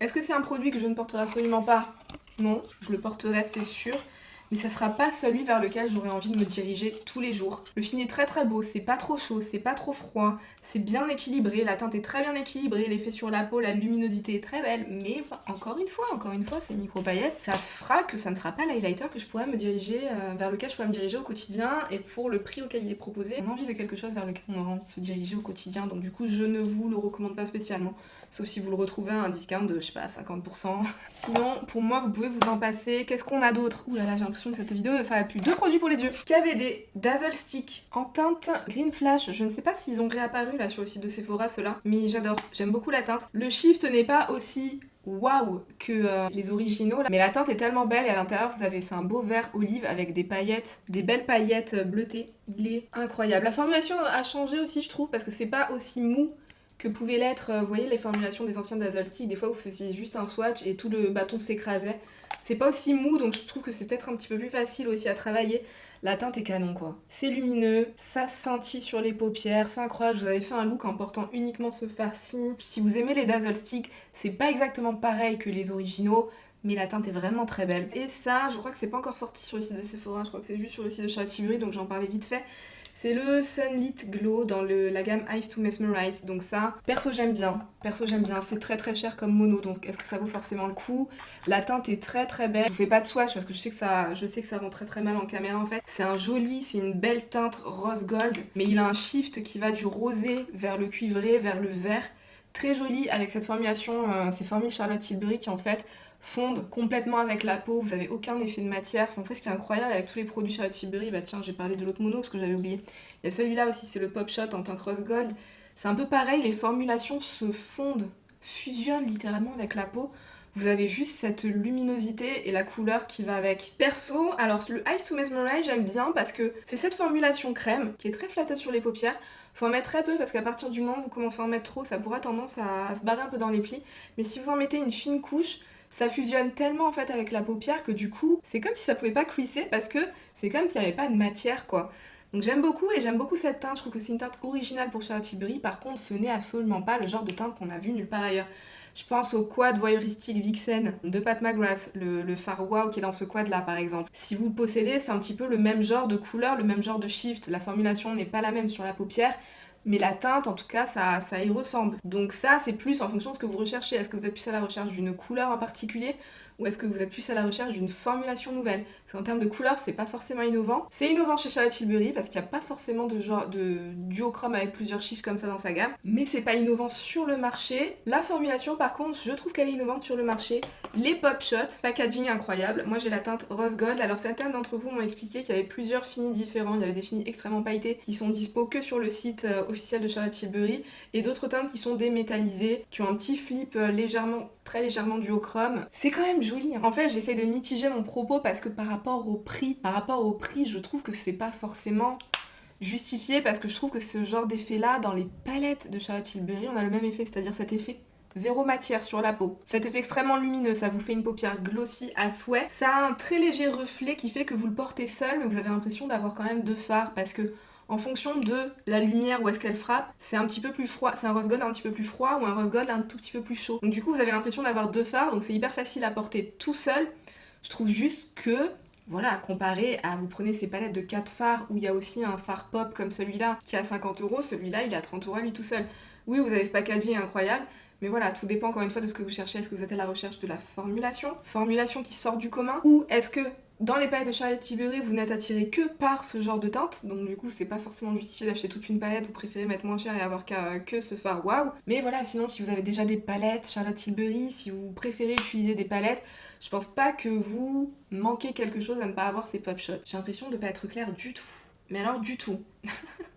Est-ce que c'est un produit que je ne porterai absolument pas? Non, je le porterai, c'est sûr. Mais ça sera pas celui vers lequel j'aurais envie de me diriger tous les jours. Le fini est très beau, c'est pas trop chaud, c'est pas trop froid, c'est bien équilibré, la teinte est très bien équilibrée, l'effet sur la peau, la luminosité est très belle, mais encore une fois, ces micro-paillettes, ça fera que ça ne sera pas l'highlighter que je pourrais me diriger, vers lequel je pourrais me diriger au quotidien, et pour le prix auquel il est proposé, on a envie de quelque chose vers lequel on aura envie de se diriger au quotidien, donc du coup je ne vous le recommande pas spécialement, sauf si vous le retrouvez à un discount de, je sais pas, 50%. Sinon, pour moi, vous pouvez vous en passer. Qu'est-ce qu'on a d'autre? Ouh là là, j'ai l'impression que cette vidéo ne s'arrête plus. 2 produits pour les yeux. KVD Dazzle Stick en teinte Green Flash. Je ne sais pas s'ils ont réapparu là sur le site de Sephora, ceux-là, mais j'adore. J'aime beaucoup la teinte. Le shift n'est pas aussi waouh que les originaux, là. Mais la teinte est tellement belle et à l'intérieur vous avez, c'est un beau vert olive avec des paillettes, des belles paillettes bleutées. Il est incroyable. La formulation a changé aussi, je trouve, parce que c'est pas aussi mou que pouvaient l'être, vous voyez les formulations des anciens Dazzle Stick, des fois vous faisiez juste un swatch et tout le bâton s'écrasait. C'est pas aussi mou, donc je trouve que c'est peut-être un petit peu plus facile aussi à travailler. La teinte est canon, quoi. C'est lumineux, ça scintille sur les paupières, c'est incroyable. Je vous avais fait un look en portant uniquement ce fard-ci. Si vous aimez les Dazzle Stick, c'est pas exactement pareil que les originaux, mais la teinte est vraiment très belle. Et ça, je crois que c'est pas encore sorti sur le site de Sephora, je crois que c'est juste sur le site de Charlotte Tilbury, donc j'en parlais vite fait. C'est le Sunlit Glow dans la gamme Eyes to Mesmerize. Donc ça, perso j'aime bien. C'est très cher comme mono, donc est-ce que ça vaut forcément le coup? La teinte est très belle. Je vous fais pas de swatch parce que je sais que ça rend très mal en caméra en fait. C'est une belle teinte rose gold, mais il a un shift qui va du rosé vers le cuivré, vers le vert. Très joli avec cette formulation, ces formules Charlotte Tilbury qui en fait fondent complètement avec la peau, vous avez aucun effet de matière. Enfin, en fait, ce qui est incroyable avec tous les produits Charlotte Tilbury, bah tiens, j'ai parlé de l'autre mono parce que j'avais oublié. Il y a celui-là aussi, c'est le Pop Shot en teinte rose gold. C'est un peu pareil, les formulations se fondent, fusionnent littéralement avec la peau. Vous avez juste cette luminosité et la couleur qui va avec. Perso, alors le Eyes to Mesmerize, j'aime bien parce que c'est cette formulation crème qui est très flatteuse sur les paupières. Faut en mettre très peu parce qu'à partir du moment où vous commencez à en mettre trop, ça pourra tendance à se barrer un peu dans les plis. Mais si vous en mettez une fine couche, ça fusionne tellement en fait avec la paupière que du coup, c'est comme si ça pouvait pas creaser parce que c'est comme s'il n'y avait pas de matière quoi. Donc j'aime beaucoup et j'aime beaucoup cette teinte, je trouve que c'est une teinte originale pour Charlotte Tilbury, par contre ce n'est absolument pas le genre de teinte qu'on a vu nulle part ailleurs. Je pense au quad voyeuristique Vixen de Pat McGrath, le phare Wow qui est dans ce quad là par exemple. Si vous le possédez, c'est un petit peu le même genre de couleur, le même genre de shift, la formulation n'est pas la même sur la paupière, mais la teinte en tout cas ça y ressemble. Donc ça c'est plus en fonction de ce que vous recherchez, est-ce que vous êtes plus à la recherche d'une couleur en particulier ou est-ce que vous êtes plus à la recherche d'une formulation nouvelle? Parce qu'en termes de couleur, c'est pas forcément innovant. C'est innovant chez Charlotte Tilbury parce qu'il n'y a pas forcément de duochrome avec plusieurs chiffres comme ça dans sa gamme. Mais c'est pas innovant sur le marché. La formulation, par contre, je trouve qu'elle est innovante sur le marché. Les Pop Shots, packaging incroyable. Moi j'ai la teinte Rose Gold. Alors certains d'entre vous m'ont expliqué qu'il y avait plusieurs finis différents. Il y avait des finis extrêmement pailletés qui sont dispo que sur le site officiel de Charlotte Tilbury. Et d'autres teintes qui sont démétallisées, qui ont un petit flip très légèrement duochrome. C'est quand même joli. En fait, j'essaie de mitiger mon propos parce que par rapport au prix, je trouve que c'est pas forcément justifié parce que je trouve que ce genre d'effet-là, dans les palettes de Charlotte Tilbury, on a le même effet, c'est-à-dire cet effet zéro matière sur la peau. Cet effet extrêmement lumineux, ça vous fait une paupière glossy à souhait. Ça a un très léger reflet qui fait que vous le portez seul, mais vous avez l'impression d'avoir quand même deux fards parce que en fonction de la lumière où est-ce qu'elle frappe, c'est un petit peu plus froid, c'est un rose gold un petit peu plus froid ou un rose gold un tout petit peu plus chaud. Donc du coup vous avez l'impression d'avoir deux fards, donc c'est hyper facile à porter tout seul. Je trouve juste que, voilà, comparé à vous prenez ces palettes de 4 fards où il y a aussi un fard pop comme celui-là qui est à 50€, celui-là il est à 30€ à lui tout seul. Oui, vous avez ce packaging incroyable, mais voilà, tout dépend encore une fois de ce que vous cherchez. Est-ce que vous êtes à la recherche de la formulation qui sort du commun, ou est-ce que dans les palettes de Charlotte Tilbury, vous n'êtes attiré que par ce genre de teinte, donc du coup c'est pas forcément justifié d'acheter toute une palette, vous préférez mettre moins cher et avoir que ce fard waouh. Mais voilà, sinon si vous avez déjà des palettes Charlotte Tilbury, si vous préférez utiliser des palettes, je pense pas que vous manquez quelque chose à ne pas avoir ces pop shots. J'ai l'impression de pas être claire du tout. Mais alors du tout.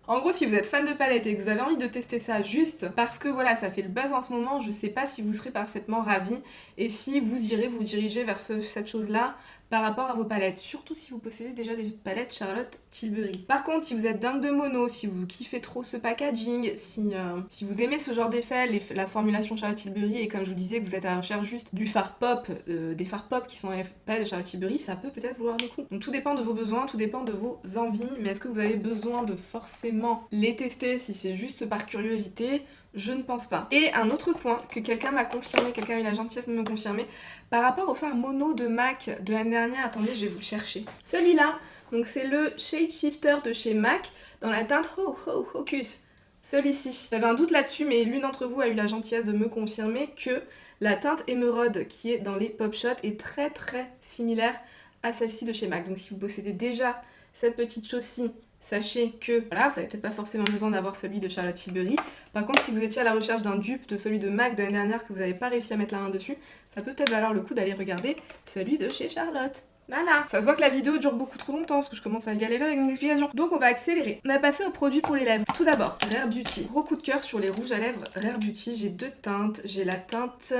En gros, si vous êtes fan de palettes et que vous avez envie de tester ça juste parce que voilà, ça fait le buzz en ce moment, je sais pas si vous serez parfaitement ravis et si vous irez vous diriger vers cette chose-là par rapport à vos palettes, surtout si vous possédez déjà des palettes Charlotte Tilbury. Par contre, si vous êtes dingue de mono, si vous kiffez trop ce packaging, si vous aimez ce genre d'effet, la formulation Charlotte Tilbury, et comme je vous disais que vous êtes à la recherche juste du fard pop, des fards pop qui sont dans les palettes de Charlotte Tilbury, ça peut peut-être vouloir le coup. Donc tout dépend de vos besoins, tout dépend de vos envies, mais est-ce que vous avez besoin de forcément les tester si c'est juste par curiosité? Je ne pense pas. Et un autre point que quelqu'un m'a confirmé, quelqu'un a eu la gentillesse de me confirmer, par rapport au fard mono de MAC de l'année dernière, attendez, je vais vous le chercher. Celui-là, donc c'est le Shade Shifter de chez MAC, dans la teinte Ho Ho Hocus. Celui-ci. J'avais un doute là-dessus, mais l'une d'entre vous a eu la gentillesse de me confirmer que la teinte émeraude qui est dans les Pop Shots est très très similaire à celle-ci de chez MAC. Donc si vous possédez déjà cette petite chose-ci, sachez que voilà, vous n'avez peut-être pas forcément besoin d'avoir celui de Charlotte Tilbury. Par contre, si vous étiez à la recherche d'un dupe de celui de MAC de l'année dernière que vous n'avez pas réussi à mettre la main dessus, ça peut peut-être valoir le coup d'aller regarder celui de chez Charlotte. Voilà, ça se voit que la vidéo dure beaucoup trop longtemps parce que je commence à galérer avec mes explications. Donc on va accélérer. On va passer aux produits pour les lèvres. Tout d'abord, Rare Beauty. Gros coup de cœur sur les rouges à lèvres Rare Beauty. J'ai deux teintes. J'ai la teinte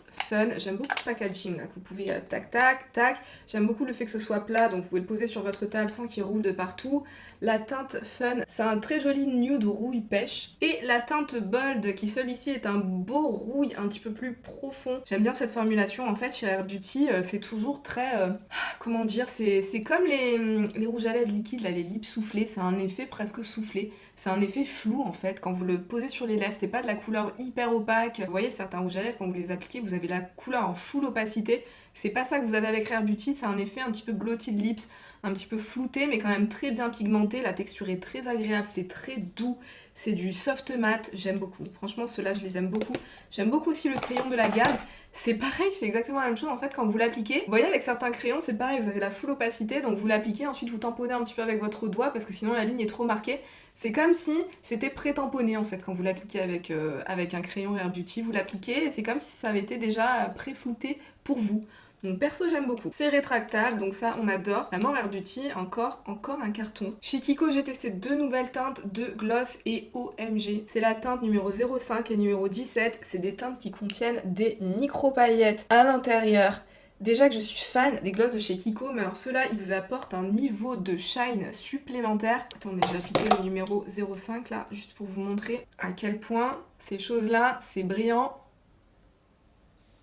Fun. J'aime beaucoup ce packaging là que vous pouvez tac tac tac. J'aime beaucoup le fait que ce soit plat, donc vous pouvez le poser sur votre table sans qu'il roule de partout. La teinte Fun, c'est un très joli nude rouille pêche. Et la teinte Bold, qui celui-ci est un beau rouille un petit peu plus profond. J'aime bien cette formulation. En fait, chez Rare Beauty, c'est toujours très... comment dire, c'est comme les rouges à lèvres liquides, là, les lips soufflés, c'est un effet presque soufflé, c'est un effet flou en fait, quand vous le posez sur les lèvres, c'est pas de la couleur hyper opaque, vous voyez certains rouges à lèvres, quand vous les appliquez, vous avez la couleur en full opacité, c'est pas ça que vous avez avec Rare Beauty, c'est un effet un petit peu blotted lips, un petit peu flouté, mais quand même très bien pigmenté, la texture est très agréable, c'est très doux, c'est du soft matte, j'aime beaucoup, franchement ceux-là je les aime beaucoup, j'aime beaucoup aussi le crayon de la gamme, c'est pareil, c'est exactement la même chose en fait quand vous l'appliquez, vous voyez avec certains crayons c'est pareil, vous avez la full opacité, donc vous l'appliquez, ensuite vous tamponnez un petit peu avec votre doigt, parce que sinon la ligne est trop marquée, c'est comme si c'était pré-tamponné en fait quand vous l'appliquez avec un crayon Rare Beauty, vous l'appliquez, et c'est comme si ça avait été déjà pré-flouté pour vous. Donc perso j'aime beaucoup. C'est rétractable, donc ça on adore. La More Air Beauty, encore un carton. Chez Kiko j'ai testé 2 nouvelles teintes de gloss et OMG. C'est la teinte numéro 05 et numéro 17. C'est des teintes qui contiennent des micro-paillettes à l'intérieur. Déjà que je suis fan des glosses de chez Kiko, mais alors ceux-là, ils vous apportent un niveau de shine supplémentaire. Attendez, j'ai appliqué le numéro 05 là, juste pour vous montrer à quel point ces choses-là, c'est brillant.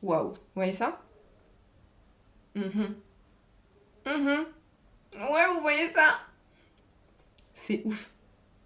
Waouh, vous voyez ça? Ouais, vous voyez ça? C'est ouf.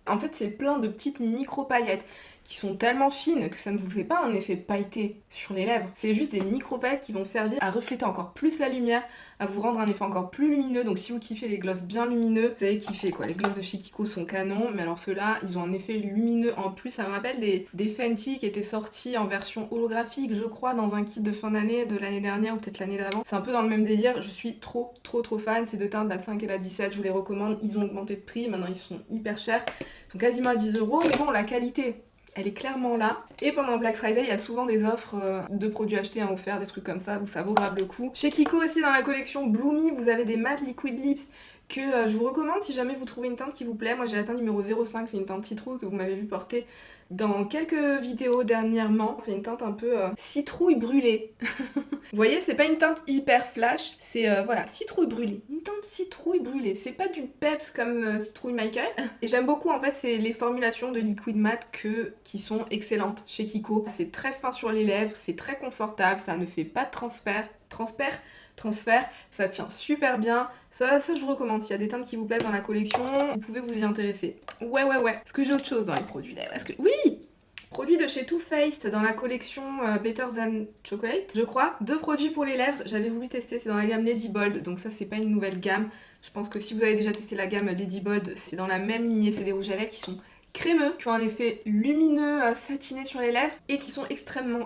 En fait, c'est plein de petites micro-paillettes qui sont tellement fines que ça ne vous fait pas un effet pailleté sur les lèvres. C'est juste des micro-paillettes qui vont servir à refléter encore plus la lumière, à vous rendre un effet encore plus lumineux. Donc si vous kiffez les glosses bien lumineux, vous allez kiffer quoi. Les glosses de chez Kiko sont canons, mais alors ceux-là, ils ont un effet lumineux en plus. Ça me rappelle des Fenty qui étaient sortis en version holographique, je crois, dans un kit de fin d'année de l'année dernière ou peut-être l'année d'avant. C'est un peu dans le même délire. Je suis trop fan. Ces deux teintes, la 5 et la 17, je vous les recommande. Ils ont augmenté de prix, maintenant ils sont hyper chers. Ils sont quasiment à 10 €, mais bon, la qualité, elle est clairement là. Et pendant Black Friday, il y a souvent des offres de produits achetés à offert, des trucs comme ça, où ça vaut grave le coup. Chez Kiko aussi, dans la collection Bloomy, vous avez des matte liquid lips que je vous recommande si jamais vous trouvez une teinte qui vous plaît. Moi j'ai la teinte numéro 05, c'est une teinte citrouille que vous m'avez vu porter dans quelques vidéos dernièrement. C'est une teinte un peu citrouille brûlée. Vous voyez, c'est pas une teinte hyper flash, c'est voilà, citrouille brûlée. Une teinte citrouille brûlée, c'est pas du peps comme citrouille Michael. Et j'aime beaucoup en fait, c'est les formulations de liquid matte qui sont excellentes chez Kiko. C'est très fin sur les lèvres, c'est très confortable, ça ne fait pas de transfert, ça tient super bien. Ça je vous recommande. S'il y a des teintes qui vous plaisent dans la collection, vous pouvez vous y intéresser. Ouais. Est-ce que j'ai autre chose dans les produits lèvres? Oui, produits de chez Too Faced dans la collection Better Than Chocolate, je crois. 2 produits pour les lèvres, j'avais voulu tester, c'est dans la gamme Lady Bold, donc ça c'est pas une nouvelle gamme. Je pense que si vous avez déjà testé la gamme Lady Bold, c'est dans la même lignée, c'est des rouges à lèvres qui sont crémeux, qui ont un effet lumineux, satiné sur les lèvres et qui sont extrêmement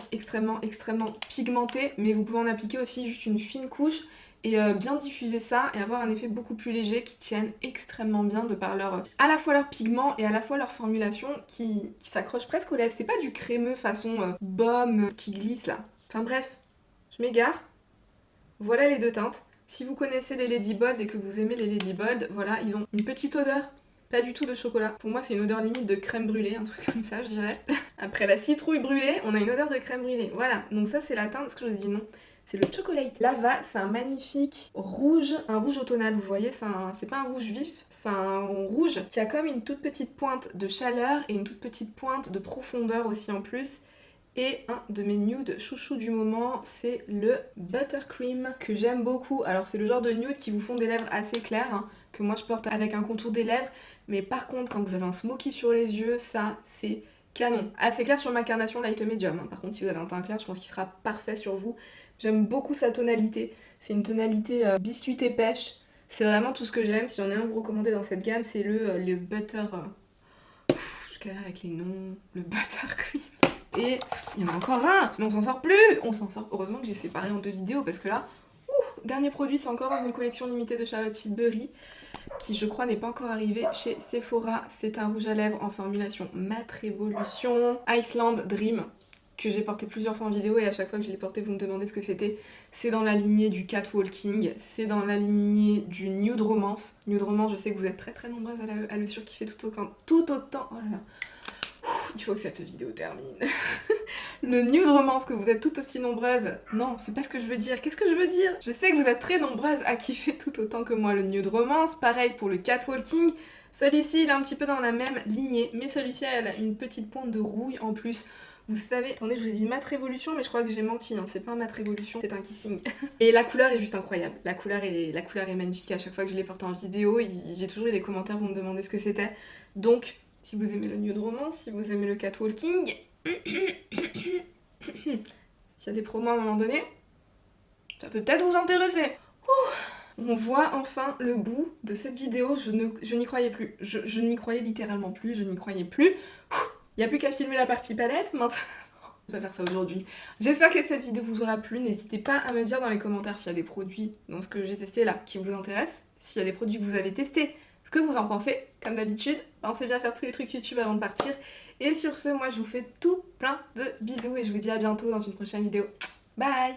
pigmentés, mais vous pouvez en appliquer aussi juste une fine couche et bien diffuser ça et avoir un effet beaucoup plus léger qui tiennent extrêmement bien de par à la fois leur pigment et à la fois leur formulation qui s'accroche presque aux lèvres. C'est pas du crémeux façon baume qui glisse là. Enfin bref, je m'égare. Voilà les 2 teintes. Si vous connaissez les Lady Bold et que vous aimez les Lady Bold, voilà, ils ont une petite odeur. Pas du tout de chocolat. Pour moi, c'est une odeur limite de crème brûlée, un truc comme ça, je dirais. Après la citrouille brûlée, on a une odeur de crème brûlée. Voilà, donc ça, c'est la teinte. Est-ce que je vous ai dit non? C'est le chocolate. Lava, c'est un magnifique rouge, un rouge automnal, vous voyez, c'est pas un rouge vif, c'est un rouge qui a comme une toute petite pointe de chaleur et une toute petite pointe de profondeur aussi en plus. Et un de mes nudes chouchous du moment, c'est le Buttercream, que j'aime beaucoup. Alors c'est le genre de nude qui vous font des lèvres assez claires, hein, que moi je porte avec un contour des lèvres. Mais par contre, quand vous avez un smoky sur les yeux, ça c'est canon. Assez clair sur ma carnation light medium, hein. Par contre, si vous avez un teint clair, je pense qu'il sera parfait sur vous. J'aime beaucoup sa tonalité. C'est une tonalité biscuit et pêche. C'est vraiment tout ce que j'aime. Si j'en ai un à vous recommander dans cette gamme, c'est le Butter... je galère avec les noms. Le Buttercream. Et il y en a encore un, mais on s'en sort plus. On s'en sort. Heureusement que j'ai séparé en 2 vidéos parce que là, dernier produit, c'est encore dans une collection limitée de Charlotte Tilbury qui je crois n'est pas encore arrivé chez Sephora. C'est un rouge à lèvres en formulation Matte Révolution Iceland Dream que j'ai porté plusieurs fois en vidéo et à chaque fois que je l'ai porté vous me demandez ce que c'était. C'est dans la lignée du Catwalking, c'est dans la lignée du Nude Romance. Nude Romance, je sais que vous êtes très nombreuses à le surkiffer tout autant. Oh là là. Il faut que cette vidéo termine. Le nude romance, que vous êtes tout aussi nombreuses. Non, c'est pas ce que je veux dire. Qu'est-ce que je veux dire? Je sais que vous êtes très nombreuses à kiffer tout autant que moi le nude romance. Pareil pour le catwalking. Celui-ci, il est un petit peu dans la même lignée, mais celui-ci, elle a une petite pointe de rouille en plus. Vous savez, attendez, je vous ai dit Matte Révolution, mais je crois que j'ai menti, hein. C'est pas un Matte Révolution, c'est un Kissing. Et la couleur est juste incroyable. La couleur est magnifique. À chaque fois que je l'ai porté en vidéo, j'ai toujours eu des commentaires pour me demander ce que c'était. Donc, si vous aimez le nude romance, si vous aimez le catwalking, s'il y a des promos à un moment donné, ça peut peut-être vous intéresser. On voit enfin le bout de cette vidéo, je n'y croyais plus. Je n'y croyais littéralement plus, je n'y croyais plus. Il n'y a plus qu'à filmer la partie palette, maintenant... Je vais faire ça aujourd'hui. J'espère que cette vidéo vous aura plu. N'hésitez pas à me dire dans les commentaires s'il y a des produits dans ce que j'ai testé là qui vous intéressent. S'il y a des produits que vous avez testés, ce que vous en pensez. Comme d'habitude, pensez bien à faire tous les trucs YouTube avant de partir. Et sur ce, moi je vous fais tout plein de bisous et je vous dis à bientôt dans une prochaine vidéo. Bye!